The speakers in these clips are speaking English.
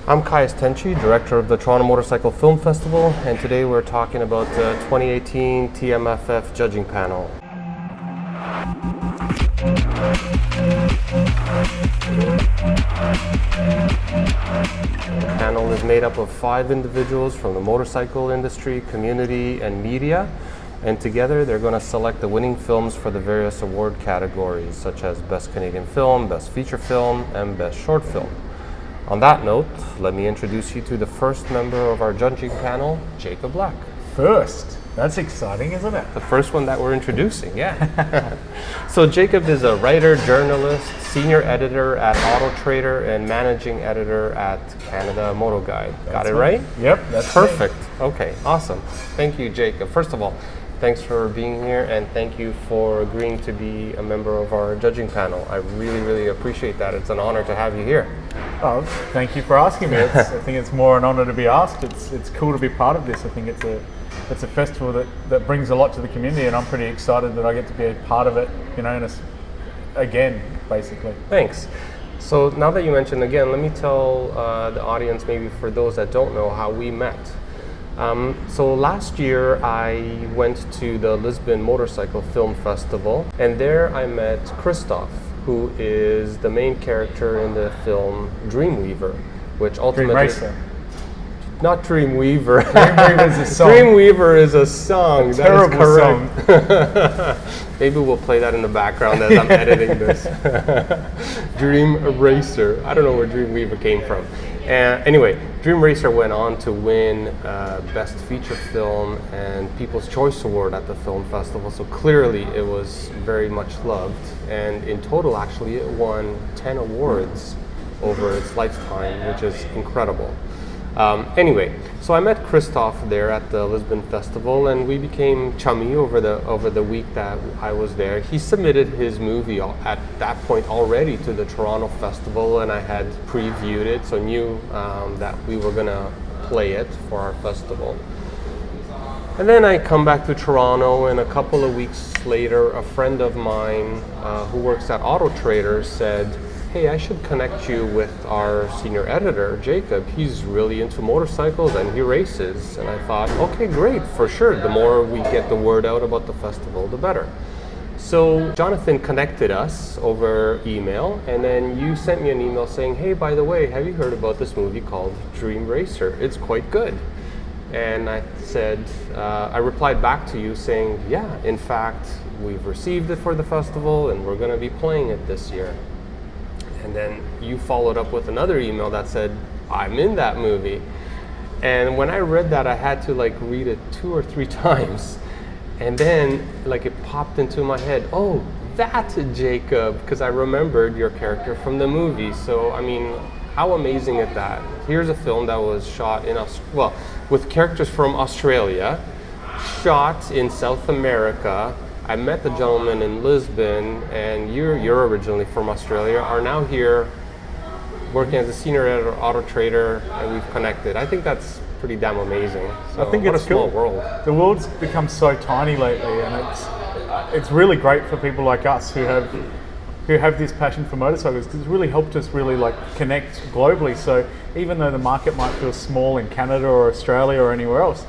I'm Kais Tenchi, director of the Toronto Motorcycle Film Festival, and today we're talking about the 2018 TMFF judging panel. The panel is made up of 5 individuals from the motorcycle industry, community, and media, and together they're going to select the winning films for the various award categories, such as Best Canadian Film, Best Feature Film, and Best Short Film. On that note, let me introduce you to the first member of our judging panel, Jacob Black. First? That's exciting, isn't it? The first one that we're introducing, yeah. So Jacob is a writer, journalist, senior editor at Auto Trader, and managing editor at Canada Moto Guide. Got it right? Yep, that's perfect. Okay, awesome. Thank you, Jacob. First of all, thanks for being here, and thank you for agreeing to be a member of our judging panel. I really, really appreciate that. It's an honor to have you here. Oh, thank you for asking me. I think it's more an honor to be asked. It's cool to be part of this. I think it's a festival that brings a lot to the community, and I'm pretty excited that I get to be a part of it, again, basically. Thanks. So now that you mentioned, again, let me tell the audience, maybe for those that don't know, how we met. So last year I went to the Lisbon Motorcycle Film Festival, and there I met Christoph, who is the main character in the film Dreamweaver, which ultimately... Dream Racer. Not Dreamweaver. Dreamweaver is a song. Dreamweaver is a song. A terrible Song. Maybe we'll play that in the background as I'm editing this. Dream Racer. I don't know where Dreamweaver came from. Anyway, Dream Racer went on to win Best Feature Film and People's Choice Award at the film festival, so clearly it was very much loved, and in total actually it won 10 awards over its lifetime, which is incredible. Anyway, so I met Christoph there at the Lisbon Festival, and we became chummy over the week that I was there. He submitted his movie at that point already to the Toronto Festival, and I had previewed it, so knew that we were gonna play it for our festival. And then I come back to Toronto, and a couple of weeks later, a friend of mine who works at Auto Trader said, "Hey, I should connect you with our senior editor, Jacob. He's really into motorcycles and he races." And I thought, okay, great, for sure. The more we get the word out about the festival, the better. So Jonathan connected us over email, and then you sent me an email saying, "Hey, by the way, have you heard about this movie called Dream Racer? It's quite good." And I said, I replied back to you saying, "Yeah, in fact, we've received it for the festival and we're gonna be playing it this year." And then you followed up with another email that said, "I'm in that movie." And when I read that, I had to read it 2 or 3 times. And then it popped into my head, oh, that's Jacob, because I remembered your character from the movie. So, I mean, how amazing is that? Here's a film that was shot with characters from Australia, shot in South America. I met the gentleman in Lisbon, and you're originally from Australia, are now here working as a senior editor at Auto Trader, and we've connected. I think that's pretty damn amazing. So I think what it's a small cool. world. The world's become so tiny lately, and it's really great for people like us who have this passion for motorcycles, because it's really helped us connect globally. So even though the market might feel small in Canada or Australia or anywhere else,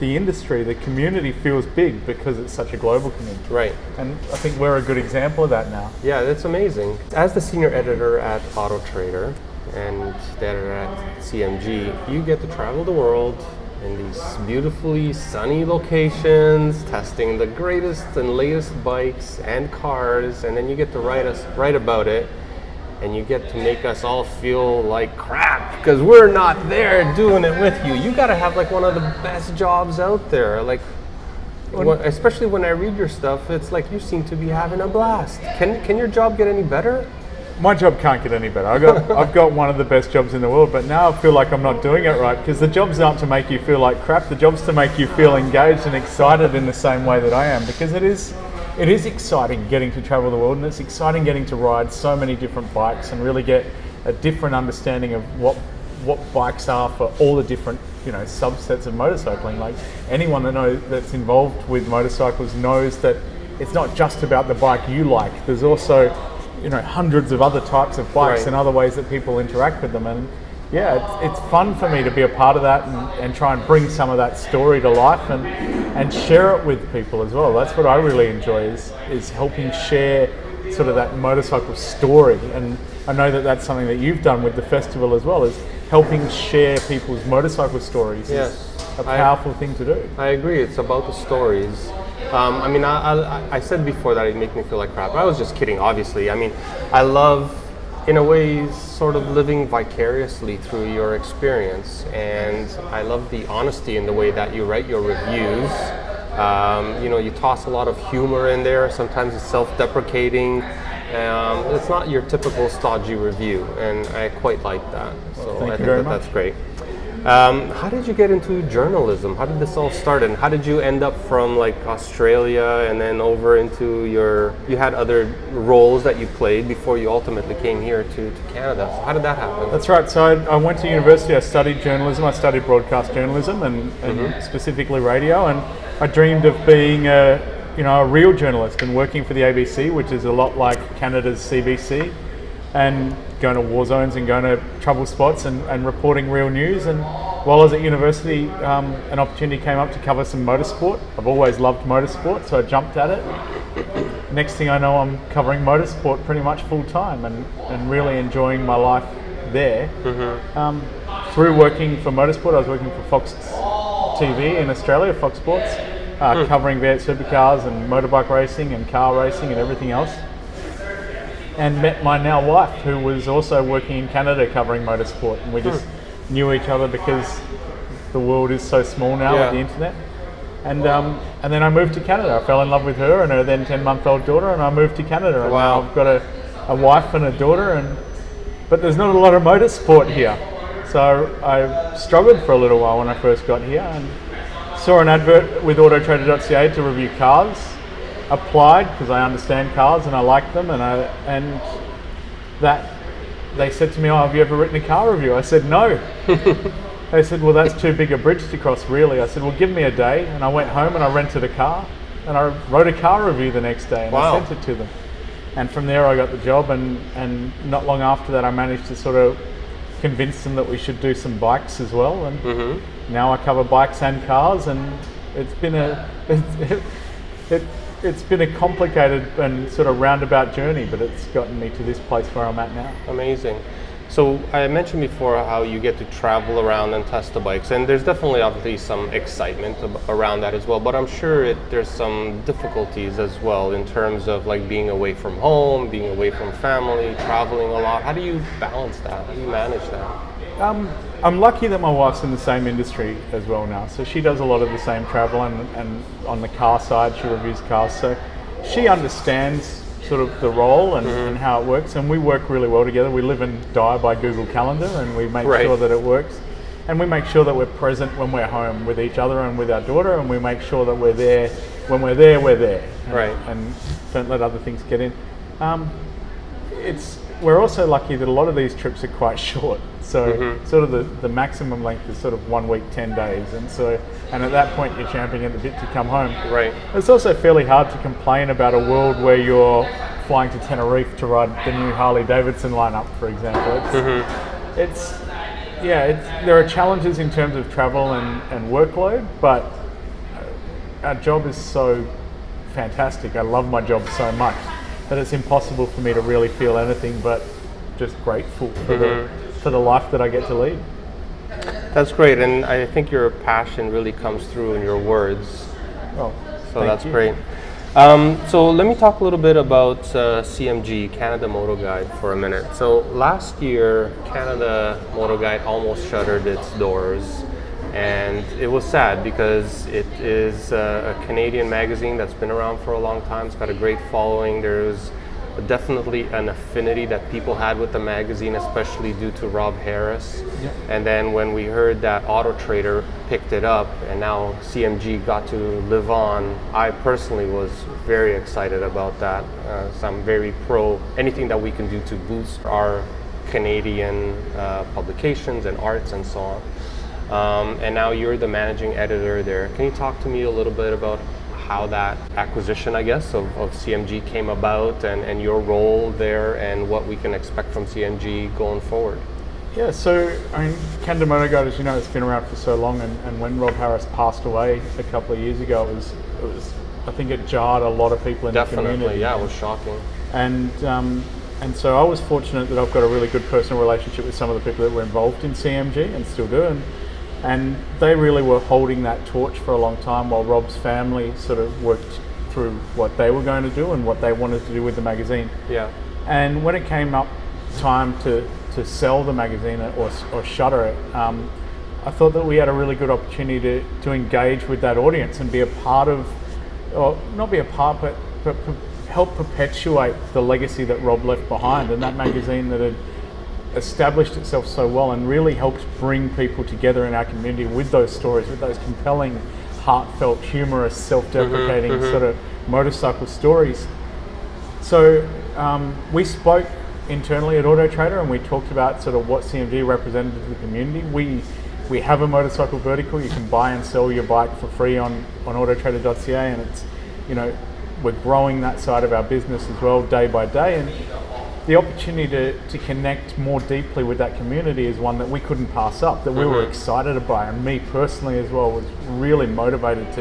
the industry, the community feels big because it's such a global community. Right. And I think we're a good example of that now. Yeah, that's amazing. As the senior editor at Auto Trader and the editor at CMG, you get to travel the world in these beautifully sunny locations, testing the greatest and latest bikes and cars, and then you get to write about it, and you get to make us all feel like crap because we're not there doing it with you. You got to have one of the best jobs out there. Especially when I read your stuff, it's you seem to be having a blast. Can your job get any better? My job can't get any better. I've got one of the best jobs in the world, but now I feel like I'm not doing it right, because the jobs aren't to make you feel like crap. The job's to make you feel engaged and excited in the same way that I am, because it is exciting getting to travel the world, and it's exciting getting to ride so many different bikes and really get a different understanding of what bikes are for all the different subsets of motorcycling. Anyone that's involved with motorcycles knows that it's not just about the bike you like. There's also hundreds of other types of bikes, right, and other ways that people interact with them, and yeah, it's fun for me to be a part of that and try and bring some of that story to life and share it with people as well. That's what I really enjoy is helping share sort of that motorcycle story. And I know that that's something that you've done with the festival as well, is helping share people's motorcycle stories. Yes. Is a powerful thing to do. I agree. It's about the stories. I mean, I said before that it made me feel like crap. I was just kidding, obviously. I mean, I love, in a way, sort of living vicariously through your experience. And I love the honesty in the way that you write your reviews. You know, you toss a lot of humor in there. Sometimes it's self-deprecating. It's not your typical stodgy review, and I quite like that. So I think that's great. How did you get into journalism? How did this all start, and how did you end up from like Australia and then over into you had other roles that you played before you ultimately came here to Canada. So how did that happen? That's right. So I went to university, I studied journalism, I studied broadcast journalism and specifically radio, and I dreamed of being a real journalist and working for the ABC, which is a lot like Canada's CBC, and going to war zones and going to trouble spots and reporting real news. And while I was at university, an opportunity came up to cover some motorsport. I've always loved motorsport, so I jumped at it. Next thing I know, I'm covering motorsport pretty much full time and really enjoying my life there. Through working for motorsport, I was working for Fox TV in Australia, Fox Sports, covering V8 supercars and motorbike racing and car racing and everything else. And met my now wife, who was also working in Canada covering motorsport, and we just knew each other because the world is so small now with the internet. And then I moved to Canada. I fell in love with her and her then 10-month-old daughter, and I moved to Canada. And now I've got a wife and a daughter, but there's not a lot of motorsport here. So I struggled for a little while when I first got here, and saw an advert with autotrader.ca to review cars. Applied because I understand cars and I like them, and that they said to me, "Oh, have you ever written a car review?" I said, "No." They said, "Well, that's too big a bridge to cross, really." I said, "Well, give me a day." And I went home and I rented a car and I wrote a car review the next day and I sent it to them. And from there I got the job, and not long after that I managed to sort of convince them that we should do some bikes as well. And now I cover bikes and cars, and it's been it's been a complicated and sort of roundabout journey, but it's gotten me to this place where I'm at now. Amazing. So I mentioned before how you get to travel around and test the bikes, and there's definitely obviously some excitement around that as well, but I'm sure there's some difficulties as well in terms of like being away from home, being away from family, traveling a lot. How do you balance that? How do you manage that? I'm lucky that my wife's in the same industry as well now, so she does a lot of the same travel, and on the car side she reviews cars, so she understands sort of the role and how it works, and we work really well together. We live and die by Google Calendar, and we make sure that it works, and we make sure that we're present when we're home with each other and with our daughter, and we make sure that we're there when we're there, and don't let other things get in. We're also lucky that a lot of these trips are quite short. So sort of the maximum length is sort of 1 week, 10 days. And at that point you're champing at the bit to come home. Right. It's also fairly hard to complain about a world where you're flying to Tenerife to ride the new Harley Davidson lineup, for example. There are challenges in terms of travel and workload, but our job is so fantastic. I love my job so much that it's impossible for me to really feel anything but just grateful for the life that I get to lead. That's great, and I think your passion really comes through in your words. Oh, so that's great. So let me talk a little bit about CMG, Canada Moto Guide, for a minute. So last year, Canada Moto Guide almost shuttered its doors, and it was sad because it is a Canadian magazine that's been around for a long time. It's got a great following. There's definitely an affinity that people had with the magazine, especially due to Rob Harris. Yep. And then when we heard that Auto Trader picked it up and now CMG got to live on, I personally was very excited about that. So I'm very pro anything that we can do to boost our Canadian publications and arts and so on. And now you're the managing editor there. Can you talk to me a little bit about how that acquisition, I guess, of CMG came about, and your role there, and what we can expect from CMG going forward? Yeah, so I mean, Canada Motor Guide, as you know, it's been around for so long, and when Rob Harris passed away a couple of years ago, it was I think it jarred a lot of people in the community. Definitely, yeah, it was shocking. And so I was fortunate that I've got a really good personal relationship with some of the people that were involved in CMG and still do, and they really were holding that torch for a long time while Rob's family sort of worked through what they were going to do and what they wanted to do with the magazine. Yeah. And when it came up time to sell the magazine or shutter it, I thought that we had a really good opportunity to engage with that audience and be a part of, or not be a part, but help perpetuate the legacy that Rob left behind, and that magazine that had established itself so well and really helped bring people together in our community with those stories, with those compelling, heartfelt, humorous, self-deprecating sort of motorcycle stories. So we spoke internally at Auto Trader, and we talked about sort of what CMG represented to the community. We have a motorcycle vertical. You can buy and sell your bike for free on autotrader.ca, and it's, you know, we're growing that side of our business as well day by day, and the opportunity to connect more deeply with that community is one that we couldn't pass up, that we were excited by, and me personally as well was really motivated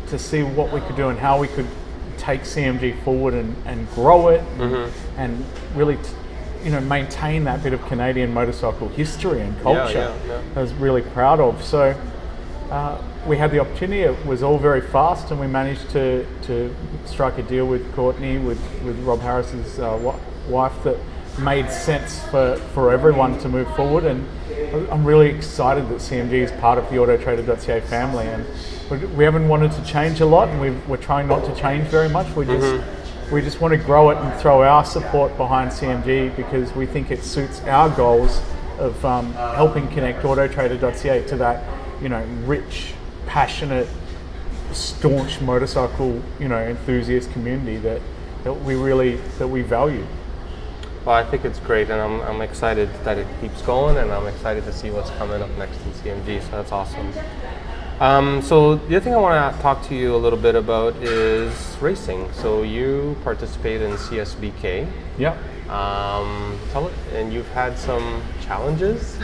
to see what we could do and how we could take CMG forward and grow it and really maintain that bit of Canadian motorcycle history and culture I was really proud of. So we had the opportunity. It was all very fast, and we managed to strike a deal with Courtney, with Rob Harris's wife, that made sense for everyone to move forward. And I'm really excited that CMG is part of the autotrader.ca family, and we haven't wanted to change a lot, and we're trying not to change very much. We just want to grow it and throw our support behind CMG because we think it suits our goals of helping connect autotrader.ca to that, rich, passionate, staunch motorcycle, enthusiast community that we value. Well, I think it's great, and I'm excited that it keeps going, and I'm excited to see what's coming up next in CMG. So that's awesome. So the other thing I want to talk to you a little bit about is racing. So you participate in CSBK. Yeah. And you've had some challenges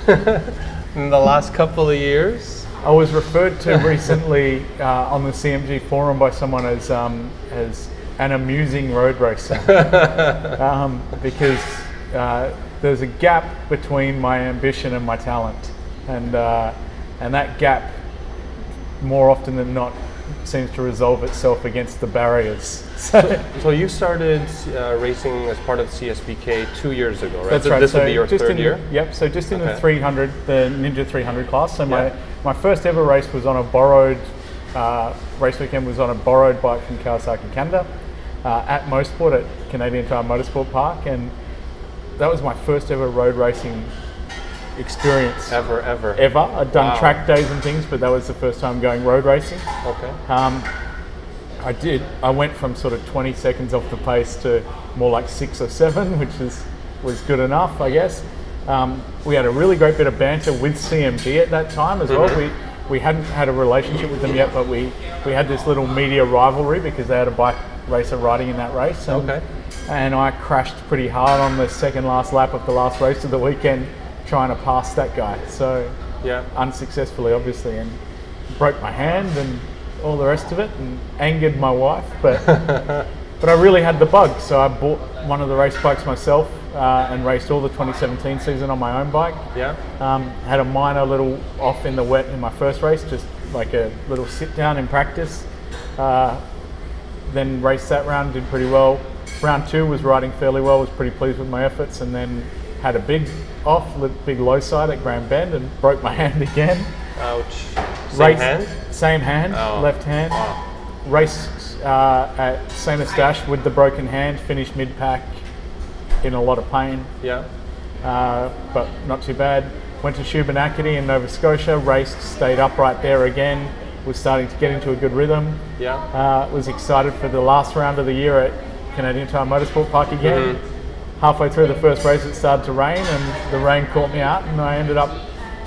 in the last couple of years. I was referred to recently on the CMG forum by someone as an amusing road racer because there's a gap between my ambition and my talent, and that gap, more often than not, seems to resolve itself against the barriers. So you started racing as part of CSBK 2 years ago, right? That's right. This will be your third year? Yep, so just in the 300, the Ninja 300 class. So my first ever race was on a borrowed, race weekend was on a borrowed bike from Kawasaki Canada at Mosport at Canadian Tire Motorsport Park, and that was my first ever road racing experience ever. I'd done track days and things, but that was the first time going road racing. Okay. I went from sort of 20 seconds off the pace to more like 6 or 7, which was good enough, I guess. We had a really great bit of banter with CMG at that time as well. We hadn't had a relationship with them yet, but we had this little media rivalry because they had a bike racer riding in that race. And I crashed pretty hard on the second last lap of the last race of the weekend, trying to pass that guy. So unsuccessfully, obviously, and broke my hand and all the rest of it, and angered my wife. But I really had the bug, so I bought one of the race bikes myself and raced all the 2017 season on my own bike. Had a minor little off in the wet in my first race, just like a little sit down in practice. Then raced that round, did pretty well. Round 2 was riding fairly well, was pretty pleased with my efforts, and then had a big low side at Grand Bend and broke my hand again. Ouch. Same hand, left hand. Wow. Raced at St. Eustache with the broken hand, finished mid-pack in a lot of pain. But not too bad. Went to Shubenacadie in Nova Scotia, raced, stayed upright there again, was starting to get into a good rhythm. Was excited for the last round of the year at Canadian Tire Motorsport Park again. Halfway through the first race it started to rain, and the rain caught me out, and I ended up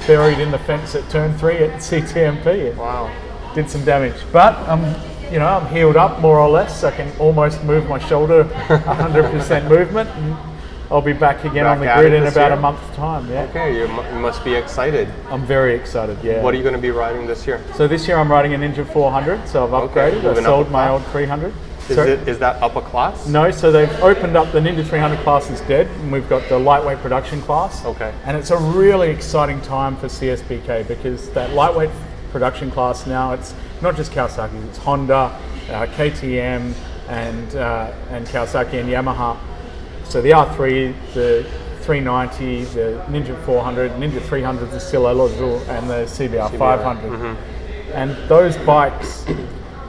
buried in the fence at turn 3 at CTMP. Wow. Did some damage, but I'm healed up more or less. I can almost move my shoulder 100% movement, and I'll be back again Back on the at grid it in this about year? a month's time. Yeah. Okay, you must be excited. I'm very excited. Yeah. What are you going to be riding this year? So this year I'm riding a Ninja 400. So I've Okay, upgraded. moving I up sold a my class. old 300. Is that upper class? No, so they've opened up the Ninja 300 class is dead, and we've got the lightweight production class. Okay. And it's a really exciting time for CSBK because that lightweight production class now, it's not just Kawasaki, it's Honda, KTM, and Kawasaki and Yamaha. So the R3, the 390, the Ninja 400, Ninja 300s are still eligible, and the CBR 500. And those bikes,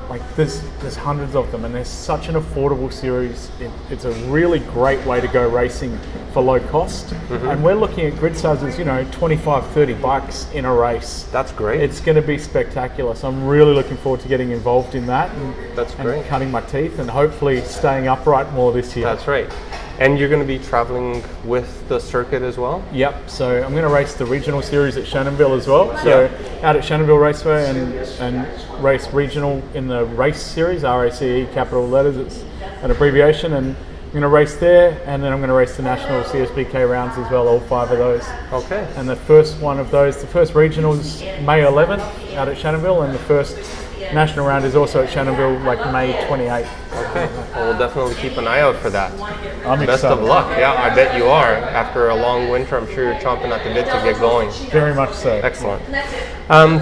like there's hundreds of them, and they're such an affordable series. It's a really great way to go racing for low cost. And we're looking at grid sizes, 25, 30 bucks in a race. That's great. It's going to be spectacular. So I'm really looking forward to getting involved in that That's and great. cutting my teeth and hopefully staying upright more this year. That's right. And you're going to be traveling with the circuit as well? Yep, so I'm going to race the regional series at Shannonville as well. So out at Shannonville Raceway and race regional in the race series, RACE, capital letters, it's an abbreviation. And I'm going to race there, and then I'm going to race the national CSBK rounds as well, all 5 of those. Okay. And the first one of those, the first regional's May 11th out at Shannonville, and the first national round is also at Shannonville, like May 28th. Okay. Well, we'll definitely keep an eye out for that. I'm Best excited. of luck. Yeah, I bet you are. After a long winter, I'm sure you're chomping at the bit to get going. Very much so. Excellent.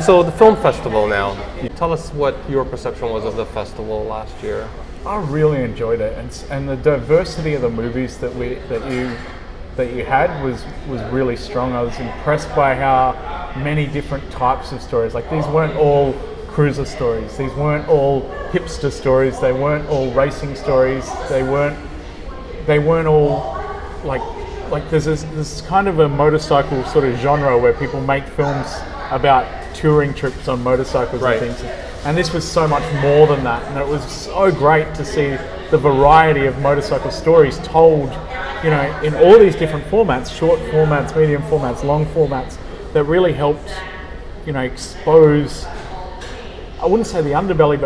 So the film festival now. Tell us what your perception was of the festival last year. I really enjoyed it, and the diversity of the movies that you had was really strong. I was impressed by how many different types of stories. Like these weren't all cruiser stories. These weren't all hipster stories. They weren't all racing stories. They weren't all like there's this kind of a motorcycle sort of genre where people make films about touring trips on motorcycles Right. and things. And this was so much more than that, and it was so great to see the variety of motorcycle stories told, in all these different formats, short formats, medium formats, long formats, that really helped, expose, I wouldn't say the underbelly,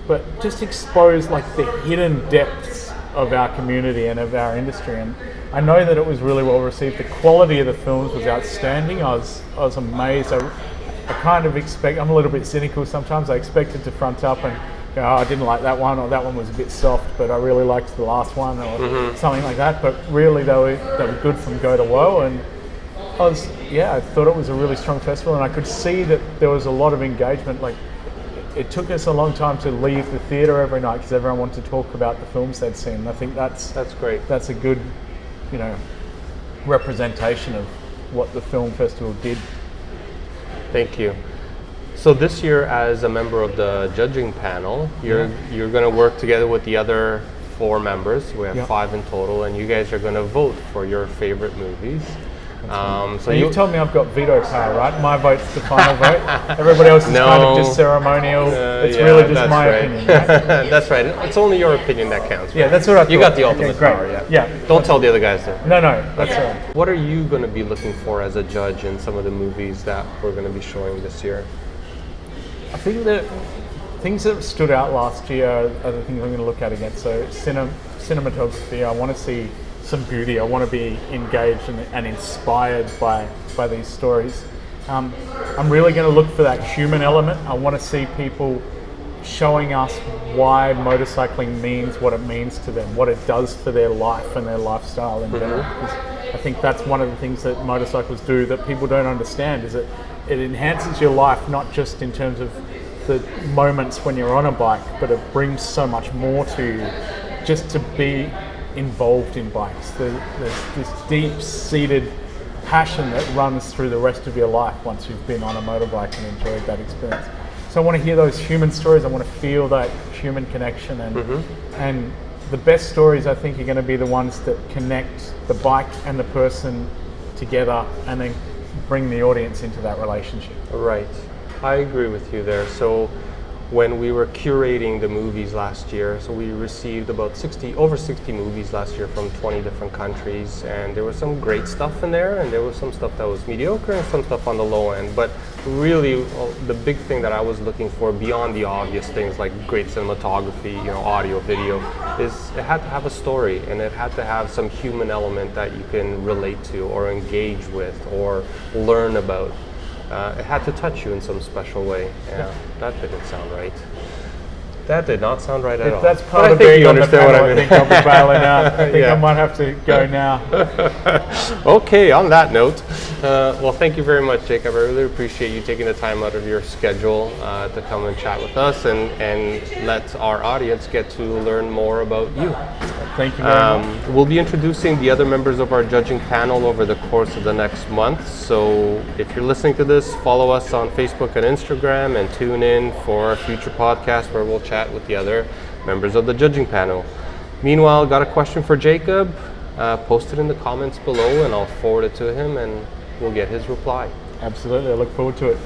but just expose like the hidden depths of our community and of our industry. And I know that it was really well received. The quality of the films was outstanding. I was amazed. I kind of I'm a little bit cynical sometimes. I expected to front up and go, I didn't like that one, or that one was a bit soft, but I really liked the last one, or something like that. But really, they were good from go to woe, and I thought it was a really strong festival, and I could see that there was a lot of engagement. Like, it took us a long time to leave the theatre every night because everyone wanted to talk about the films they'd seen. And I think that's great. That's a good, representation of what the film festival did. Thank you. So this year, as a member of the judging panel, you're going to work together with the other 4 members. We have 5 in total, and you guys are going to vote for your favorite movies. So you've told me I've got veto power, right? My vote's the final vote. Everybody else is kind of just ceremonial. It's really just my opinion. Right? That's right. It's only your opinion that counts. Right? Yeah, that's what I thought. You got the ultimate great. power. Yeah. Don't tell the other guys though. No, that's all right. What are you going to be looking for as a judge in some of the movies that we're going to be showing this year? I think that things that stood out last year are the things I'm going to look at again. So cinematography, I want to see some beauty. I want to be engaged and inspired by these stories. I'm really going to look for that human element. I want to see people showing us why motorcycling means what it means to them, what it does for their life and their lifestyle in general. I think that's one of the things that motorcycles do that people don't understand, is that it enhances your life, not just in terms of the moments when you're on a bike, but it brings so much more to you just to be involved in bikes. There's this deep-seated passion that runs through the rest of your life once you've been on a motorbike and enjoyed that experience. So I want to hear those human stories. I want to feel that human connection, and the best stories I think are going to be the ones that connect the bike and the person together, and then bring the audience into that relationship. Right. I agree with you there. So when we were curating the movies last year. So we received about over 60 movies last year from 20 different countries, and there was some great stuff in there, and there was some stuff that was mediocre and some stuff on the low end. But really, the big thing that I was looking for beyond the obvious things like great cinematography, audio, video, is it had to have a story, and it had to have some human element that you can relate to or engage with or learn about. It had to touch you in some special way. Yeah, that didn't sound right. That did not sound right at all. That's But part I of think being you on the understand panel. what I mean. I think I'll be bailing out. I think Yeah. I might have to go now. Okay, on that note, well, thank you very much, Jacob. I really appreciate you taking the time out of your schedule to come and chat with us and let our audience get to learn more about you. Thank you very much. We'll be introducing the other members of our judging panel over the course of the next month. So if you're listening to this, follow us on Facebook and Instagram and tune in for a future podcast where we'll chat with the other members of the judging panel. Meanwhile, got a question for Jacob? Post it in the comments below and I'll forward it to him and we'll get his reply. Absolutely. I look forward to it.